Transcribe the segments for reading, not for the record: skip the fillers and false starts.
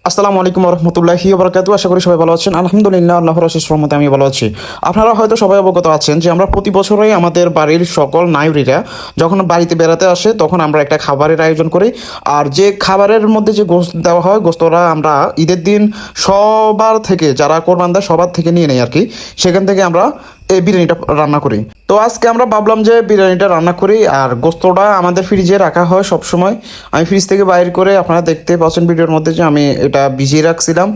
আসসালামু আলাইকুম রহমতুল্লাহি ওবরাকাতু। আশা করি সবাই ভালো আছেন। আলহামদুলিল্লাহ, আল্লাহর অশেষ রহমতে আমি ভালো আছি। আপনারা হয়তো সবাই অবগত আছেন যে আমরা প্রতি বছরই আমাদের বাড়ির সকল নায়ুরিরা যখন বাড়িতে বেড়াতে আসে তখন আমরা একটা খাবারের আয়োজন করি। আর যে খাবারের মধ্যে যে গোশত দেওয়া হয়, গোশতরা আমরা ঈদের দিন সবার থেকে, যারা কোরবান দেয় সবার থেকে নিয়ে নেই আর কি। সেখান থেকে আমরা এই বিরিয়ানিটা রান্না করি। তো আজকে আমরা ভাবলাম যে বিরিয়ানিটা রান্না করি। আর গোস্তটা আমাদের ফ্রিজে রাখা হয় সব সময়। আমি ফ্রিজ থেকে বাইর করে, আপনারা দেখতে পাচ্ছেন ভিডিওর মধ্যে যে আমি এটা ভিজিয়ে রাখছিলাম।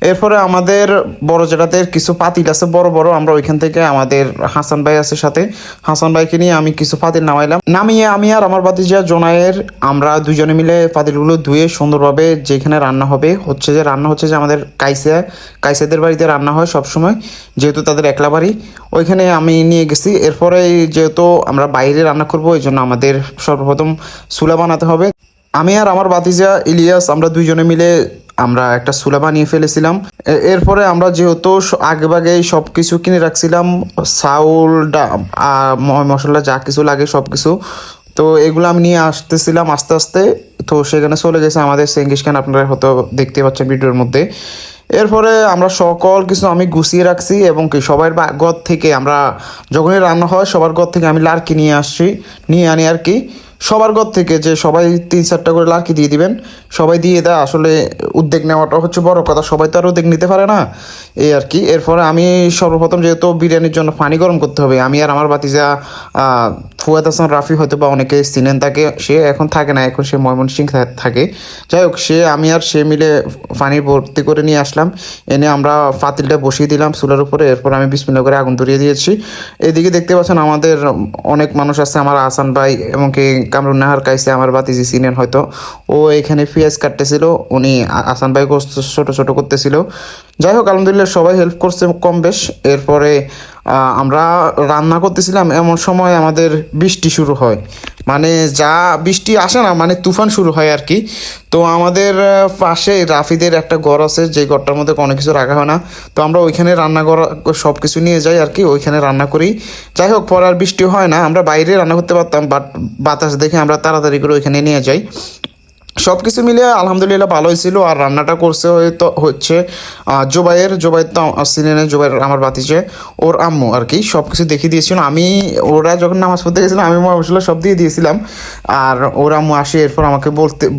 এরপরে আমাদের বড় জেঠাদের কিছু পাতিল আছে বড় বড়, আমরা ওইখান থেকে আমাদের হাসান ভাই আছে সাথে, হাসান ভাইকে নিয়ে আমি কিছু পাতিল নামাইলাম। নামিয়ে আমি আর আমার ভাতিজা জোনায়ের আমরা দুজনে মিলে পাতিলগুলো ধুয়ে সুন্দরভাবে যেখানে রান্না হবে, রান্না হচ্ছে যে আমাদের কাইসাদের বাড়িতে রান্না হয় সব সময়, যেহেতু তাদের একলা বাড়ি, ওইখানে আমি নিয়ে গেছি। এরপরে যেহেতু আমরা বাইরে রান্না করবো, এই জন্য আমাদের সর্বপ্রথম চুলা বানাতে হবে। আমি আর আমার ভাতিজা ইলিয়াস আমরা দুইজনে মিলে আমরা একটা চুলা বানিয়ে ফেলেছিলাম। এরপরে আমরা যেহেতু আগেভাগেই সব কিছু কিনে রাখছিলাম, চাউল মশলা যা কিছু লাগে সব কিছু, তো এগুলো আমি নিয়ে আসতেছিলাম আস্তে আস্তে। তো সেখানে চলে গেছে আমাদের চেঙ্গিস খান, আপনারা হয়তো দেখতে পাচ্ছেন ভিডিওর মধ্যে। এরপরে আমরা সকল কিছু আমি গুছিয়ে রাখছি, এবং কি সবার ঘর থেকে আমরা যখনই রান্না হয় সবার ঘর থেকে আমি লাড়কি নিয়ে আনি আর কি। সবার ঘর থেকে যে সবাই 3-4টা করে লাড়কি দিয়ে দিবেন, সবাই দিয়ে দেয়। আসলে উদ্যোগ নেওয়াটা হচ্ছে বড় কথা, সবাই তো আর উদ্যোগ নিতে পারে না, এই আর কি। এরপরে আমি সর্বপ্রথম যেহেতু বিরিয়ানির জন্য পানি গরম করতে হবে, আমি আর আমার ভাতিজা ফুয়াদ হাসান রাফি হয়তো বা অনেকে চিনেন তাকে, সে এখন থাকে না, এখন সে ময়মনসিংহ থাকে। যাই হোক, আমি আর সে মিলে পানি ভর্তি করে নিয়ে আসলাম, এনে আমরা পাতিলটা বসিয়ে দিলাম চুলার উপরে। এরপর আমি বিসমিল্লাহ করে আগুন ধরিয়ে দিয়েছি। এদিকে দেখতে পাচ্ছেন আমাদের অনেক মানুষ আছে, আমার আসান ভাই এবং কি কামরুন নাহার কাইসে আমার বাতিজি চিনেন হয়তো, ও এখানে পেঁয়াজ কাটতেছিল, উনি আসান ভাই ছোট ছোট করতেছিল। যাই হোক, আলহামদুলিল্লাহ সবাই হেল্প করছে কম বেশ। এরপরে আমরা রান্না করতেছিলাম, এমন সময় আমাদের বৃষ্টি শুরু হয়, মানে যা বৃষ্টি আসে না, মানে তুফান শুরু হয় আর কি। তো আমাদের পাশে রাফিদের একটা ঘর আছে, যে ঘরটার মধ্যে কোনো কিছু রাখা হয় না, তো আমরা ওইখানে রান্না করা সব কিছু নিয়ে যাই আর কি, ওইখানে রান্না করি। যাই হোক, পরে আর বৃষ্টি হয় না, আমরা বাইরে রান্না করতে পারতাম, বাট বাতাস দেখে আমরা তাড়াতাড়ি করে ওইখানে নিয়ে যাই। সব কিছু মিলিয়ে আলহামদুলিল্লাহ ভালোই ছিল। আর রান্নাটা করছে হচ্ছে জোবাইয়ের তো সিনেনের জোবাইয়ের আমার বাতিজে, ওর আম্মু আর কি, সব কিছু দেখিয়ে দিয়েছিল। ওরা যখন নামাজ পড়তে গেছিলাম আমি মশলা সব দিয়ে দিয়েছিলাম, আর ওর আম্মু আসে এরপর আমাকে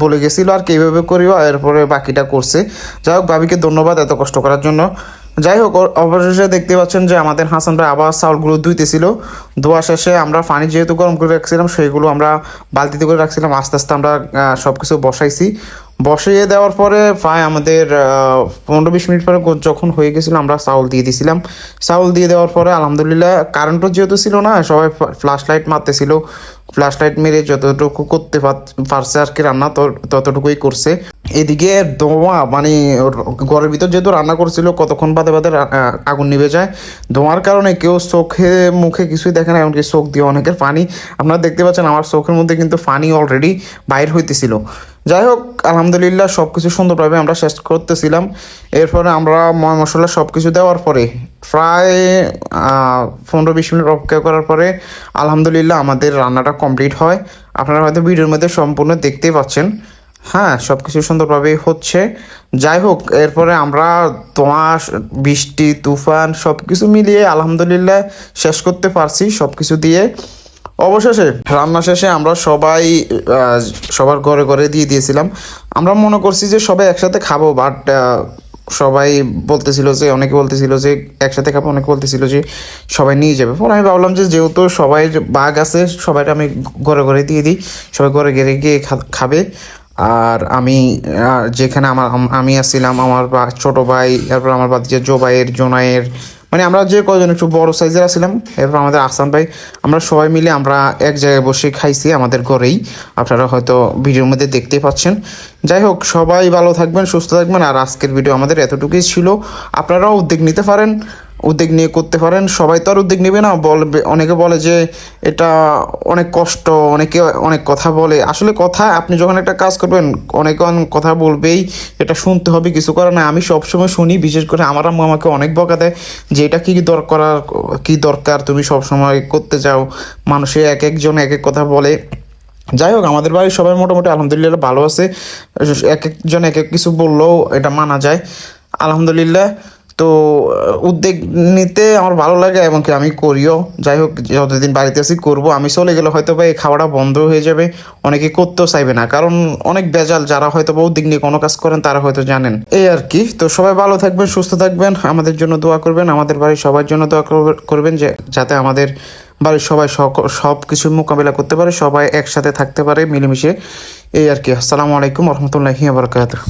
বলে গেছিলো আর কি এইভাবে করিও, এরপরে বাকিটা করছে। যাই হোক, ভাবিকে ধন্যবাদ এত কষ্ট করার জন্য। যাই হোক, অবশেষে দেখতে পাচ্ছেন যে আমাদের হাসান ভাই আবার চাউলগুলো ধুইতেছিল। ধোয়া শেষে আমরা পানি যেহেতু গরম করে রাখছিলাম, সেইগুলো আমরা বালতিতে করে রাখছিলাম। আস্তে আস্তে আমরা সব কিছু বসাইছি। বসিয়ে দেওয়ার পরে প্রায় আমাদের 15-20 মিনিট পরে যখন হয়ে গেছিলো, আমরা চাউল দিয়ে দিয়েছিলাম। চাউল দিয়ে দেওয়ার পরে আলহামদুলিল্লাহ, কারেন্টও যেহেতু ছিল না, সবাই ফ্ল্যাশ লাইট মারতেছিল। ফ্ল্যাশ লাইট মেরে যতটুকু করতে পারছে আর কি রান্না, ততটুকুই করছে। এদিকে ধোঁয়া, মানে ঘরের ভিতর যেহেতু রান্না করছিল, কতক্ষণ বাদে বাদে আগুন নিভে যায়। ধোঁয়ার কারণে কেউ চোখে মুখে কিছুই দেখে না, এমনকি চোখ দিয়ে অনেকের পানি, আপনারা দেখতে পাচ্ছেন আমার চোখের মধ্যে কিন্তু পানি অলরেডি বাইর হইতেছিল। যাই হোক, আলহামদুলিল্লাহ সব কিছু সুন্দরভাবে আমরা শেষ করতেছিলাম। এরপরে আমরা মশলা সব কিছু দেওয়ার পরে প্রায় 15-20 মিনিট অপেক্ষা করার পরে আলহামদুলিল্লাহ আমাদের রান্নাটা কমপ্লিট হয়। আপনারা হয়তো ভিডিওর মধ্যে সম্পূর্ণ দেখতেই পাচ্ছেন। হ্যাঁ, সব কিছু সুন্দরভাবেই হচ্ছে। যাই হোক, এরপরে আমরা ধোঁয়া, বৃষ্টি, তুফান সব কিছু মিলিয়ে আলহামদুলিল্লাহ শেষ করতে পারছি সব কিছু দিয়ে। অবশেষে রান্না শেষে আমরা সবাই সবার ঘরে ঘরে দিয়ে দিয়েছিলাম। আমরা মনে করছি যে সবাই একসাথে খাবো, বাট সবাই অনেকে বলতেছিল যে একসাথে খাবো, অনেকে বলতেছিল যে সবাই নিয়ে যাবে। পরে আমি ভাবলাম যে যেহেতু সবাই বাঘ আছে, সবাইটা আমি ঘরে ঘরে দিয়ে দিই, সবাই ঘরে ঘরে গিয়ে খাবে। আর আমি যেখানে আমি আসছিলাম, আমার ছোট ভাই, তারপর আমার বাচ্চা জোনায়ের, মানে আমরা যে কয়জন একটু বড় সাইজের আছিলাম, এরপর আমাদের আহসান ভাই, আমরা সবাই মিলে আমরা এক জায়গায় বসে খাইছি আমাদের ঘরেই, আপনারা হয়তো ভিডিওর মধ্যে দেখতেই পাচ্ছেন। যাই হোক, সবাই ভালো থাকবেন, সুস্থ থাকবেন। আর আজকের ভিডিও আমাদের এতটুকুই ছিল। আপনারাও উদ্যোগ নিতে পারেন, উদ্যোগ নিয়ে করতে পারেন। সবাই তো আর উদ্যোগ নেবে না, অনেকে বলে যে এটা অনেক কষ্ট, অনেকে অনেক কথা বলে। আসলে কথা, আপনি যখন একটা কাজ করবেন অনেকে অনেক কথা বলবেই, এটা শুনতে হবে, কিছু করার নাই। আমি সবসময় শুনি, বিশেষ করে আমার আম্মু আমাকে অনেক বকা দেয় যে এটা কি দরকার তুমি সবসময় করতে যাও, মানুষে এক একজন এক এক কথা বলে। যাই হোক, আমাদের বাড়ির সবাই মোটামুটি আলহামদুলিল্লাহ ভালো আছে। এক একজন এক এক কিছু বললেও এটা মানা যায়, আলহামদুলিল্লাহ। তো উদ্যোগ নিতে আমার ভালো লাগে এবং কি আমি করিও। যাই হোক, যতদিন বাড়িতে আছি করবো। আমি চলে গেলে হয়তো বা এই খাওয়াটা বন্ধ হয়ে যাবে, অনেকে করতেও চাইবে না, কারণ অনেক ভেজাল। যারা হয়তো বা উদ্যোগ নিয়ে কোনো কাজ করেন তারা হয়তো জানেন। এই আর কি। তো সবাই ভালো থাকবেন, সুস্থ থাকবেন, আমাদের জন্য দোয়া করবেন, আমাদের বাড়ির সবার জন্য দোয়া করবেন, যে যাতে আমাদের বাড়ির সবাই সব কিছু মোকাবিলা করতে পারে, সবাই একসাথে থাকতে পারে মিলেমিশে। এই আর কি। আসসালামু আলাইকুম রহমতুল্লাহি বারাকাতুহু।